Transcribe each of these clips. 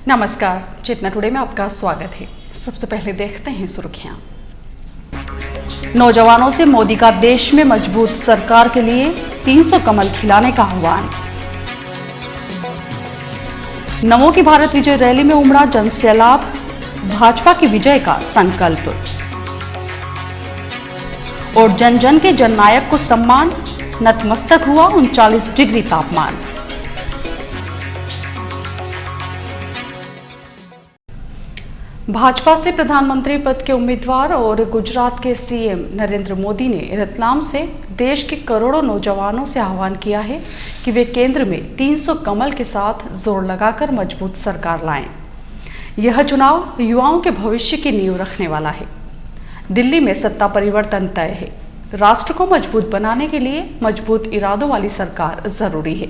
नमस्कार, चेतना टुडे में आपका स्वागत है। सबसे पहले देखते हैं सुर्खियां। नौजवानों से मोदी का देश में मजबूत सरकार के लिए 300 कमल खिलाने का आह्वान। नमो की भारत विजय रैली में उमड़ा जनसैलाब, भाजपा की विजय का संकल्प। और जन जन के जननायक को सम्मान, नतमस्तक हुआ 39 डिग्री तापमान। भाजपा से प्रधानमंत्री पद के उम्मीदवार और गुजरात के सीएम नरेंद्र मोदी ने रतलाम से देश के करोड़ों नौजवानों से आह्वान किया है कि वे केंद्र में 300 कमल के साथ जोर लगाकर मजबूत सरकार लाएं। यह चुनाव युवाओं के भविष्य की नींव रखने वाला है। दिल्ली में सत्ता परिवर्तन तय है। राष्ट्र को मजबूत बनाने के लिए मजबूत इरादों वाली सरकार जरूरी है।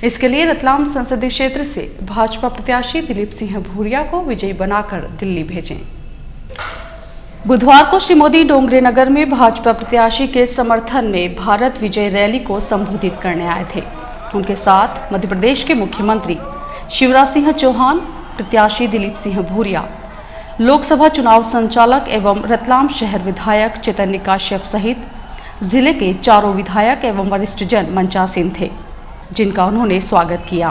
इसके लिए रतलाम संसदीय क्षेत्र से भाजपा प्रत्याशी दिलीप सिंह भूरिया को विजयी बनाकर दिल्ली भेजें। बुधवार को श्री मोदी डोंगरे नगर में भाजपा प्रत्याशी के समर्थन में भारत विजय रैली को संबोधित करने आए थे। उनके साथ मध्य प्रदेश के मुख्यमंत्री शिवराज सिंह चौहान, प्रत्याशी दिलीप सिंह भूरिया, लोकसभा चुनाव संचालक एवं रतलाम शहर विधायक चैतन्य काश्यप सहित जिले के चारों विधायक एवं वरिष्ठ जन मंचासीन थे, जिनका उन्होंने स्वागत किया।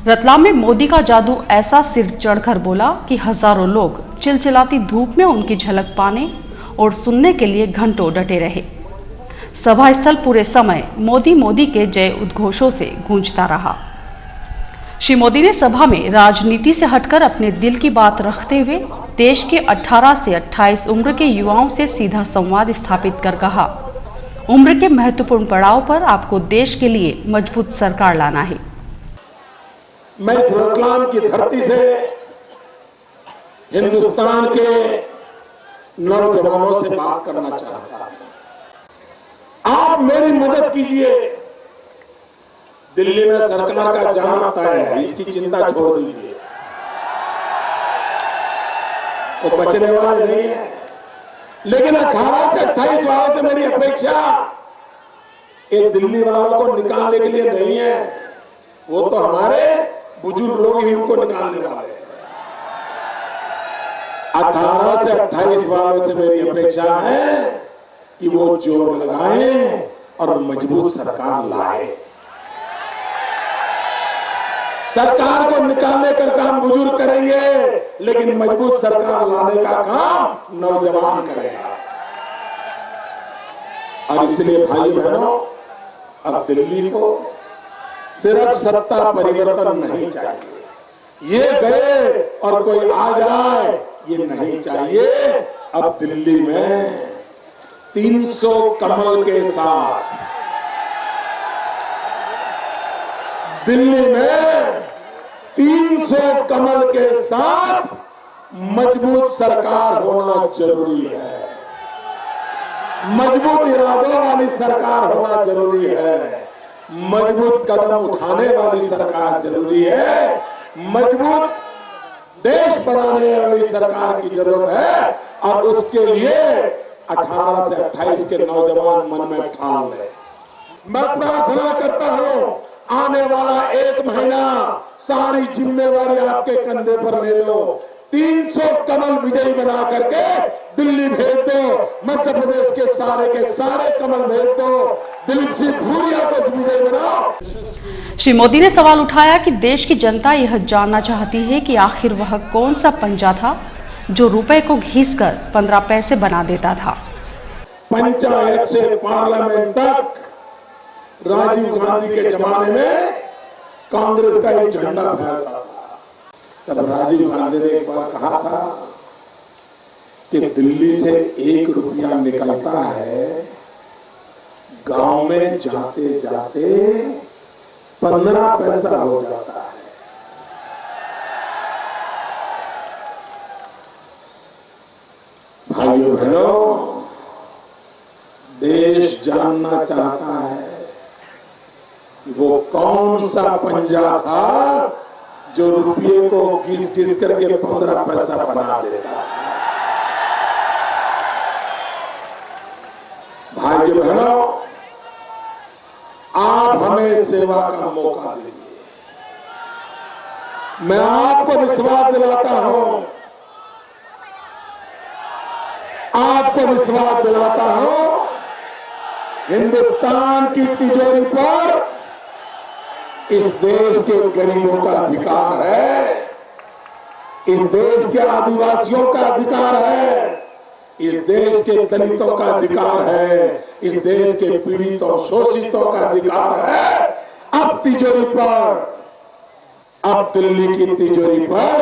रतलाम में मोदी का जादू ऐसा सिर चढ़कर बोला कि हजारों लोग चिलचिलाती धूप में उनकी झलक पाने और सुनने के लिए घंटों डटे रहे। सभा स्थल पूरे समय मोदी मोदी के जय उद्घोषों से गूंजता रहा। श्री मोदी ने सभा में राजनीति से हटकर अपने दिल की बात रखते हुए देश के 18 से 28 उम्र के युवाओं से सीधा संवाद स्थापित कर कहा, उम्र के महत्वपूर्ण पड़ाव पर आपको देश के लिए मजबूत सरकार लाना है। मैं रतलाम की धरती से हिंदुस्तान के नौजवानों से बात करना चाहता हूं। आप मेरी मदद कीजिए। दिल्ली में सरकार का जाना तय है, इसकी चिंता छोड़ दीजिए। तो बचने वाले नहीं है, लेकिन 18 से 28 वालों से मेरी अपेक्षा ये दिल्ली वालों को निकालने के लिए नहीं है, वो तो हमारे बुजुर्ग लोग ही उनको निकालने वाले हैं। 18 से 28 वालों से मेरी अपेक्षा है कि वो जोर लगाएं और मजबूत सरकार लाए। सरकार को निकालने का काम बुजुर्ग करेंगे, लेकिन मजबूत सरकार लाने का काम नौजवान करेगा। और इसलिए भाई बहनों, अब दिल्ली को सिर्फ सत्ता परिवर्तन नहीं चाहिए, ये गए और कोई आ जाए ये नहीं चाहिए। अब दिल्ली में 300 कमल के साथ, दिल्ली में 300 कमल के साथ मजबूत सरकार होना जरूरी है। मजबूत इरादों वाली सरकार होना जरूरी है। मजबूत कदम उठाने वाली सरकार जरूरी है। मजबूत देश बनाने वाली सरकार की जरूरत है। और उसके लिए 18 से 28 के नौजवान मन में ठान लें। मैं प्रार्थना करता हूं, आने वाला 1 महीना सारी जिम्मेवारी आपके कंधे पर ले लो। 300 कमल विजयी बना करके दिल्ली भेज दो। मध्य प्रदेश के सारे कमल भेज दो। दिलीप सिंह भूरिया को विजयी बनाओ। श्री मोदी ने सवाल उठाया कि देश की जनता यह जानना चाहती है कि आखिर वह कौन सा पंजा था जो रुपए को घिसकर 15 पैसे बना देता था। पंचायत से पार्लियामेंट तक राजीव गांधी के जमाने में कांग्रेस का एक झंडा फहरता था। तब राजीव गांधी ने एक बार कहा था कि दिल्ली से 1 रुपया निकलता है, गांव में जाते जाते 15 पैसा हो जाता है। भाइयों बहनों, देश जानना चाहता है वो कौन सा पंजा था जो रुपये को घिस घिस करके 15 पैसा बना देता। भाइयों बहनों, आप हमें सेवा का मौका दीजिए। मैं आपको विश्वास दिलाता हूं, आपको विश्वास दिलाता हूं, हिंदुस्तान की तिजोरी पर इस देश के गरीबों का अधिकार है, इस देश के आदिवासियों का अधिकार है, इस देश के दलितों का अधिकार है, इस देश के पीड़ितों शोषितों का अधिकार है। अब तिजोरी पर, अब दिल्ली की तिजोरी पर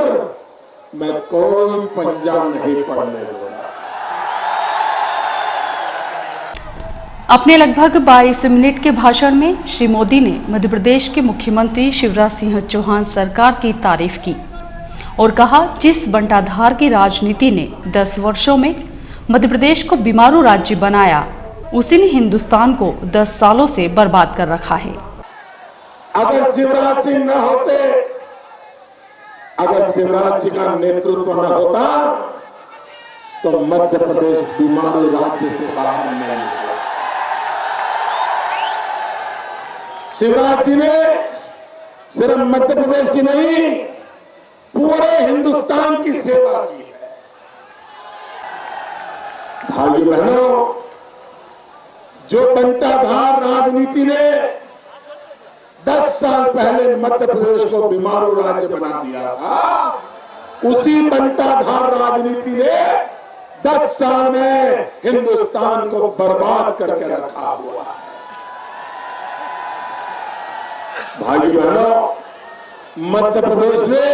मैं कोई पंजा नहीं पड़ने दूंगा। अपने लगभग 22 मिनट के भाषण में श्री मोदी ने मध्य प्रदेश के मुख्यमंत्री शिवराज सिंह चौहान सरकार की तारीफ की और कहा, जिस बंटाधार की राजनीति ने 10 वर्षों में मध्य प्रदेश को बीमारू राज्य बनाया, उसी ने हिंदुस्तान को 10 सालों से बर्बाद कर रखा है। अगर शिवराज सिंह न होते, अगर शिवराज जी का नेतृत्व न होता तो मध्य प्रदेश बीमारू राज्य से बाहर नहीं निकला। शिवराज जी ने सिर्फ मध्य प्रदेश की नहीं, पूरे हिंदुस्तान की सेवा की है। भाइयों बहनों, जो बंटाधार राजनीति ने 10 साल पहले मध्य प्रदेश को बीमारू राज्य बना दिया था, उसी बंटाधार राजनीति ने 10 साल में हिंदुस्तान को बर्बाद करके रखा हुआ है। भाइयों बहनों, मध्य प्रदेश ने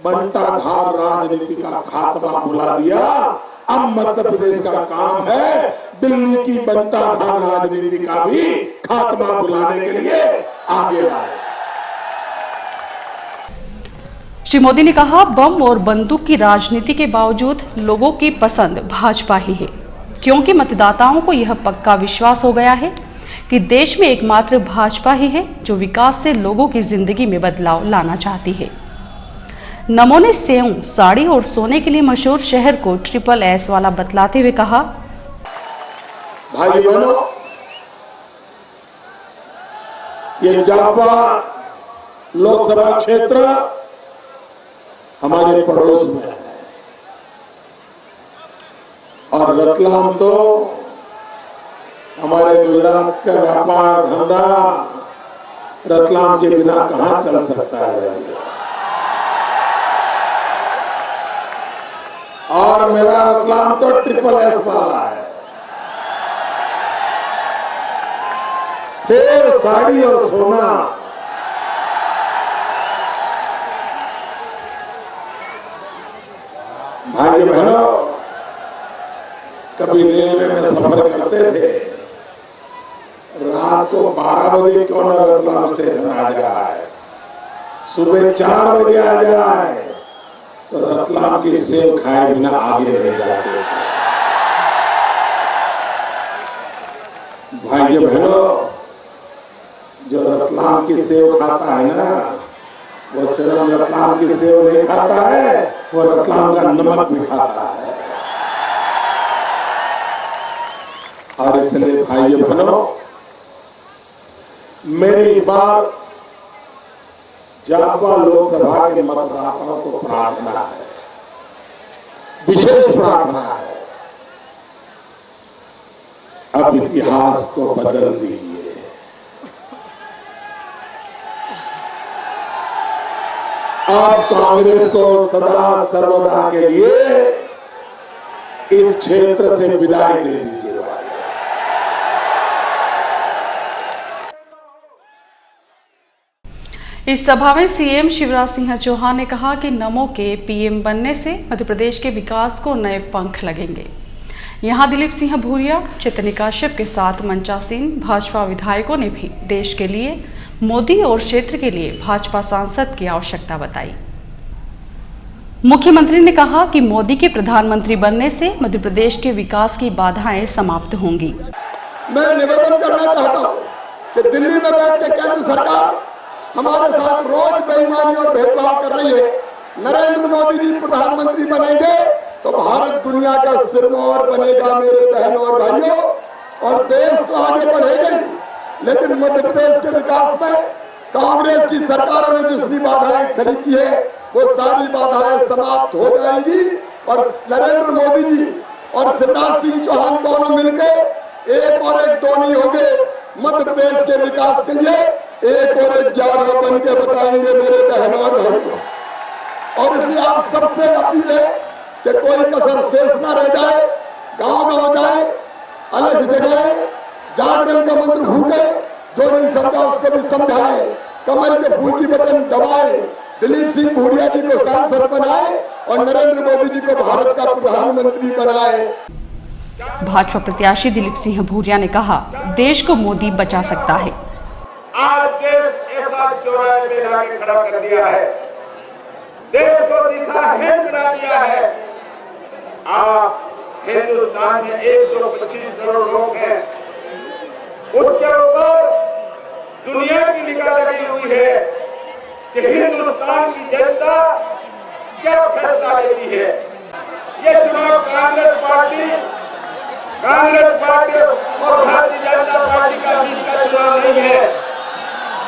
बंटाधार राजनीति का खात्मा बुला दिया। अब मध्य प्रदेश का काम है दिल्ली की बंटाधार राजनीति का भी खात्मा बुलाने के लिए आगे आए। श्री मोदी ने कहा, बम और बंदूक की राजनीति के बावजूद लोगों की पसंद भाजपा ही है, क्योंकि मतदाताओं को यह पक्का विश्वास हो गया है कि देश में एकमात्र भाजपा ही है जो विकास से लोगों की जिंदगी में बदलाव लाना चाहती है। नमो ने सेव, साड़ी और सोने के लिए मशहूर शहर को SSS वाला बतलाते हुए कहा, भाई बहनों, ये जापा लोकसभा क्षेत्र हमारे पड़ोस में है और रतलाम तो हमारे गुजरात का व्यापार धंधा रतलाम के बिना कहां चल सकता है। और मेरा रतलाम तो SSS वाला है। सेव, साड़ी और सोना भाई बहनों, कभी रेलवे में सफर करते थे, रात को 12 बजे क्यों न रतलाम स्टेशन आ जाए, सुबह 4 बजे आ जाए, तो रतलाम की सेव खाए बिना आगे नहीं जाते। भाइयों बहनों, जो रतलाम की सेव खाता है ना, वो सिर्फ रतलाम की सेव नहीं खाता है, वो रतलाम का नमक भी खाता है। और इसलिए भाइयों बहनों, मेरी बात जापा लोकसभा के मतदाताओं को प्रार्थना है, विशेष प्रार्थना है, अब इतिहास को बदल दीजिए। आप कांग्रेस को सदा सर्वदा के लिए इस क्षेत्र से विदाई दे दीजिए। इस सभा में सीएम शिवराज सिंह चौहान ने कहा कि नमो के पीएम बनने से मध्य प्रदेश के विकास को नए पंख लगेंगे। यहां दिलीप सिंह भूरिया, चैतन्य काश्यप के साथ मंचासीन भाजपा विधायकों ने भी देश के लिए मोदी और क्षेत्र के लिए भाजपा सांसद की आवश्यकता बताई। मुख्यमंत्री ने कहा कि मोदी के प्रधानमंत्री बनने से मध्य प्रदेश के विकास की बाधाएं समाप्त होंगी। मैं निवेदन करना चाहता हूं कि दिल्ली में बैठ के केंद्र सरकार हमारे साथ रोज बेईमानी और भेदभाव कर रही है। नरेंद्र मोदी जी प्रधानमंत्री बनेंगे तो भारत दुनिया का सिरमौर बनेगा मेरे बहनों और भाइयों, और देश तो आगे बढ़ेगा ही, लेकिन मध्य प्रदेश के विकास में कांग्रेस की सरकारों ने जितनी बाधाएं खड़ी की है वो सारी बाधाएं समाप्त हो जाएगी और नरेंद्र मोदी जी और शिवराज सिंह चौहान दोनों मिलकर एक और एक दो नहीं होंगे, मध्य प्रदेश के विकास के लिए एक और एक 11 बन के बताएंगे मेरे बहनों और भाइयों। और इसलिए आप सबसे अपील है कि कोई कसर शेष न रह जाए, गांव जाए, अलग जगह जागरण का मंत्र फूटे, जो नहीं समझा उसको भी समझाए, कमल के फूल की बटन दबाए, दिलीप सिंह भूरिया जी को सांसद बनाए और नरेंद्र मोदी जी को भारत का प्रधानमंत्री बनाए। भाजपा प्रत्याशी दिलीप सिंह भूरिया ने कहा, देश को मोदी बचा सकता है। आज देश ऐसा चौराहे पे लाके खड़ा कर दिया है, देश को दिशाहीन बना दिया है। आज हिंदुस्तान में 125 करोड़ लोग हैं, उसके ऊपर दुनिया की निगाह लगी हुई है कि हिंदुस्तान की जनता क्या फैसला लेती है। ये चुनाव कांग्रेस पार्टी और भारतीय जनता पार्टी का बीच का चुनाव नहीं है।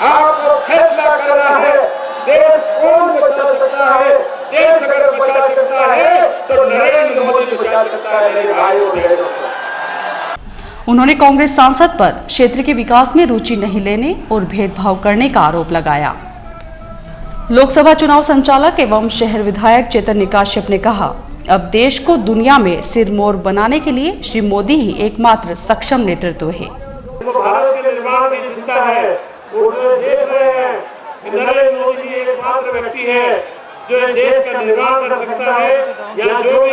आपको फैसला करना है, देश कौन बचा सकता है। देश अगर बचा सकता है तो नरेंद्र मोदी बचा सकता है मेरे भाइयों बहनों। उन्होंने कांग्रेस सांसद पर क्षेत्र के विकास में रुचि नहीं लेने और भेदभाव करने का आरोप लगाया। लोकसभा चुनाव संचालक एवं शहर विधायक चैतन्य काश्यप ने कहा, अब देश को दुनिया में सिरमौर बनाने के लिए श्री मोदी ही एकमात्र सक्षम नेतृत्व है। भारत के निर्माण की चिंता है, वो देख रहे हैं कि नरेंद्र मोदी एकमात्र व्यक्ति है जो देश का निर्माण कर सकता है। या जो भी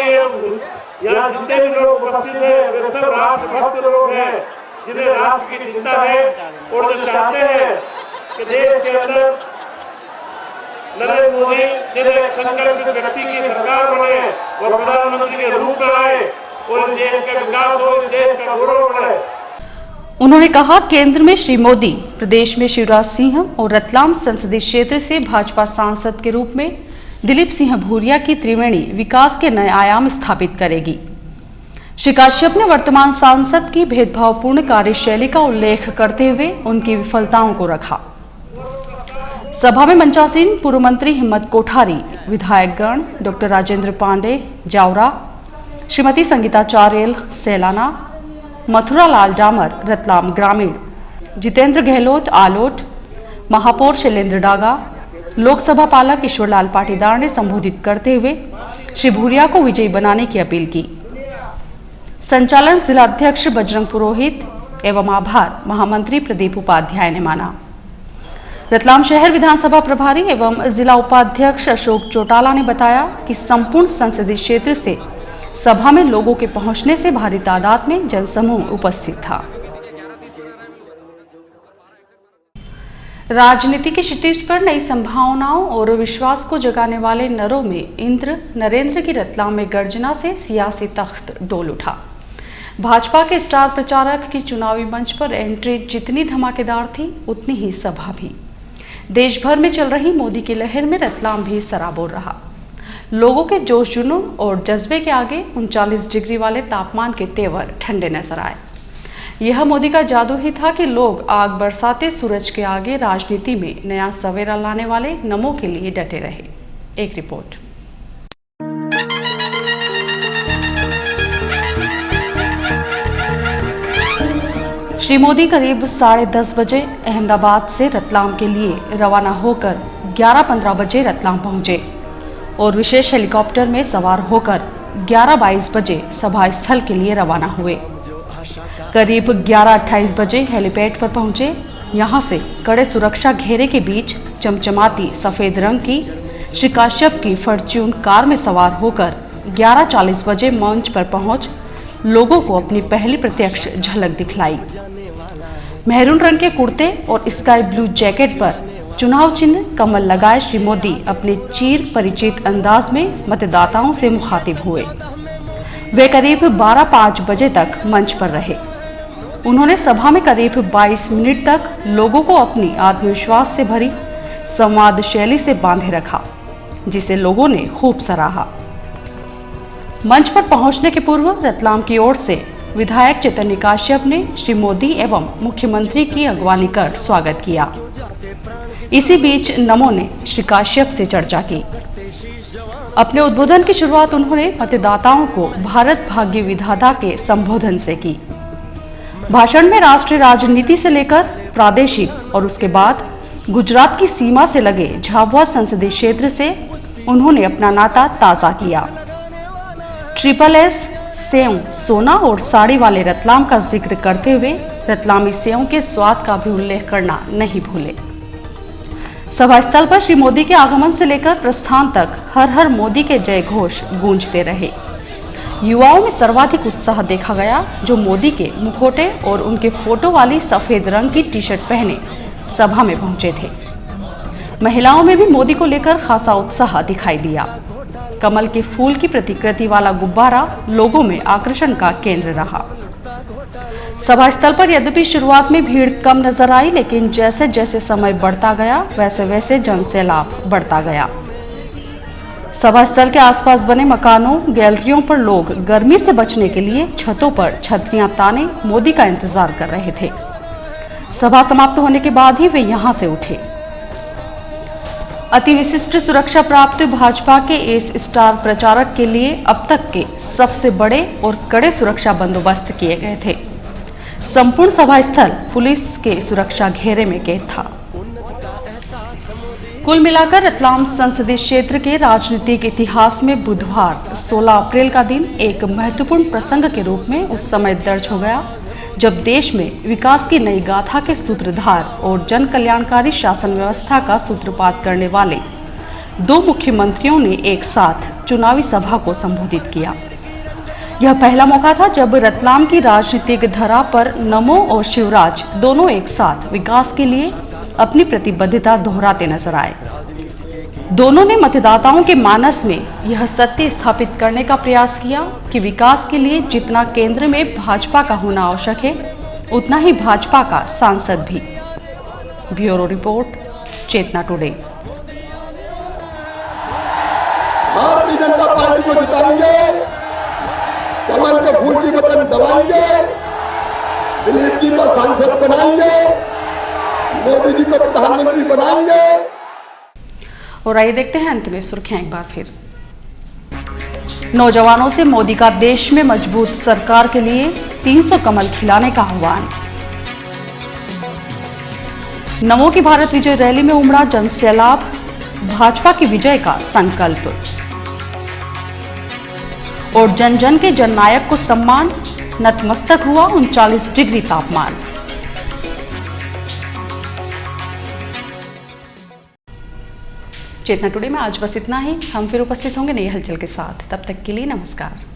यहाँ जितने भी लोग उपस्थित हैं वे सब राष्ट्र भक्त लोग हैं, जिन्हें राष्ट्र की चिंता है और जो चाहते हैं कि देश के अंदर नरेंद्र मोदी जैसे संकल्पित व्यक्ति की सरकार बने, वो प्रधानमंत्री के रूप में आए और देश का विकास हो, देश का गौरव बढ़े। उन्होंने कहा, केंद्र में श्री मोदी, प्रदेश में शिवराज सिंह और रतलाम संसदीय क्षेत्र से भाजपा सांसद के रूप में दिलीप सिंह भूरिया की त्रिवेणी विकास के नए आयाम स्थापित करेगी। श्री काश्यप ने वर्तमान सांसद की भेदभावपूर्ण कार्यशैली का उल्लेख करते हुए उनकी विफलताओं को रखा। सभा में मंचासीन पूर्व मंत्री हिम्मत कोठारी, विधायकगण डॉक्टर राजेंद्र पांडे जावरा, श्रीमती संगीता चारेल सैलाना, मथुरालाल डामर रतलाम ग्रामीण, जितेंद्र गहलोत आलोट, महापौर शैलेंद्र डागा, लोकसभा पालक ईश्वरलाल पाटीदार ने संबोधित करते हुए श्री भूरिया को विजयी बनाने की अपील की। संचालन जिलाध्यक्ष बजरंग पुरोहित एवं आभार महामंत्री प्रदीप उपाध्याय ने माना। रतलाम शहर विधानसभा प्रभारी एवं जिला उपाध्यक्ष अशोक चौटाला ने बताया कि संपूर्ण संसदीय क्षेत्र से सभा में लोगों के पहुंचने से भारी तादाद में जनसमूह उपस्थित था। राजनीति के क्षितिज पर नई संभावनाओं और विश्वास को जगाने वाले नरों में इंद्र नरेंद्र की रतलाम में गर्जना से सियासी तख्त डोल उठा। भाजपा के स्टार प्रचारक की चुनावी मंच पर एंट्री जितनी धमाकेदार थी उतनी ही सभा भी। देश भर में चल रही मोदी की लहर में रतलाम भी सराबोर रहा। लोगों के जोश जुनून और जज्बे के आगे 39 डिग्री वाले तापमान के तेवर ठंडे नजर आए। यह मोदी का जादू ही था कि लोग आग बरसाते सूरज के आगे राजनीति में नया सवेरा लाने वाले नमों के लिए डटे रहे। एक रिपोर्ट। श्री मोदी करीब 10:30 बजे अहमदाबाद से रतलाम के लिए रवाना होकर 11:15 बजे रतलाम पहुंचे और विशेष हेलीकॉप्टर में सवार होकर 11:22 बजे सभा स्थल के लिए रवाना हुए। करीब 11:28 बजे हेलीपैड पर पहुंचे। यहां से कड़े सुरक्षा घेरे के बीच चमचमाती सफेद रंग की श्री काश्यप की फॉर्च्यून कार में सवार होकर 11:40 बजे मंच पर पहुंच लोगों को अपनी पहली प्रत्यक्ष झलक दिखलाई। मेहरून रंग के कुर्ते और स्काई ब्लू जैकेट पर चुनाव चिन्ह कमल लगाए श्री मोदी अपने चिर परिचित अंदाज में मतदाताओं से मुखातिब हुए। वे करीब 12:05 बजे तक मंच पर रहे। उन्होंने सभा में करीब 22 मिनट तक लोगों को अपनी आत्मविश्वास से भरी संवाद शैली से बांधे रखा, जिसे लोगों ने खूब सराहा। मंच पर पहुंचने के पूर्व रतलाम की ओर से विधायक चैतन्य काश्यप ने श्री मोदी एवं मुख्यमंत्री की अगवानी कर स्वागत किया। इसी बीच नमो ने श्री काश्यप से चर्चा की। अपने उद्बोधन की शुरुआत उन्होंने मतदाताओं को भारत भाग्य विधाता के संबोधन से की। भाषण में राष्ट्रीय राजनीति से लेकर प्रादेशिक और उसके बाद गुजरात की सीमा से लगे झाबुआ संसदीय क्षेत्र से उन्होंने अपना नाता ताज़ा किया। SSS, सेव, सोना और साड़ी वाले रतलाम का जिक्र करते हुए रतलामी सेव के स्वाद का भी उल्लेख करना नहीं भूले। सभा स्थल पर श्री मोदी के आगमन से लेकर प्रस्थान तक हर हर मोदी के जय घोष गूंजते रहे। युवाओं में सर्वाधिक उत्साह देखा गया, जो मोदी के मुखौटे और उनके फोटो वाली सफेद रंग की टी-शर्ट पहने सभा में पहुंचे थे। महिलाओं में भी मोदी को लेकर खासा उत्साह दिखाई दिया। कमल के फूल की प्रतिकृति वाला गुब्बारा लोगों में आकर्षण का केंद्र रहा। सभा स्थल पर यद्यपि शुरुआत में भीड़ कम नजर आई, लेकिन जैसे जैसे समय बढ़ता गया वैसे वैसे जनसैलाब बढ़ता गया। सभा स्थल के आसपास बने मकानों, गैलरियों पर लोग गर्मी से बचने के लिए छतों पर छतरियां ताने मोदी का इंतजार कर रहे थे। सभा समाप्त होने के बाद ही वे यहां से उठे। अति विशिष्ट सुरक्षा प्राप्त भाजपा के इस स्टार प्रचारक के लिए अब तक के सबसे बड़े और कड़े सुरक्षा बंदोबस्त किए गए थे। संपूर्ण सभा स्थल पुलिस के सुरक्षा घेरे में कैद था। कुल मिलाकर रतलाम संसदीय क्षेत्र के राजनीतिक इतिहास में बुधवार 16 अप्रैल का दिन एक महत्वपूर्ण प्रसंग के रूप में उस समय दर्ज हो गया जब देश में विकास की नई गाथा के सूत्रधार और जन कल्याणकारी शासन व्यवस्था का सूत्रपात करने वाले दो मुख्यमंत्रियों ने एक साथ चुनावी सभा को संबोधित किया। यह पहला मौका था जब रतलाम की राजनीतिक धरा पर नमो और शिवराज दोनों एक साथ विकास के लिए अपनी प्रतिबद्धता दोहराते नजर आए। दोनों ने मतदाताओं के मानस में यह सत्य स्थापित करने का प्रयास किया कि विकास के लिए जितना केंद्र में भाजपा का होना आवश्यक है, उतना ही भाजपा का सांसद भी। ब्यूरो रिपोर्ट, चेतना टुडे। भारतीय जनता पार्टी को जिताएंगे, कमल के फूल की बटन दबाएंगे, दिलीप जी को सांसद बनाएंगे, मोदी जी को प्रधानमंत्री बनाएंगे। और आइए देखते हैं अंत में सुर्खियां एक बार फिर। नौजवानों से मोदी का देश में मजबूत सरकार के लिए 300 कमल खिलाने का आह्वान। नमो की भारत विजय रैली में उमड़ा जनसैलाब, भाजपा की विजय का संकल्प। और जन जन के जननायक को सम्मान, नतमस्तक हुआ 39 डिग्री तापमान। चेतना टुडे में आज बस इतना ही। हम फिर उपस्थित होंगे नई हलचल के साथ। तब तक के लिए नमस्कार।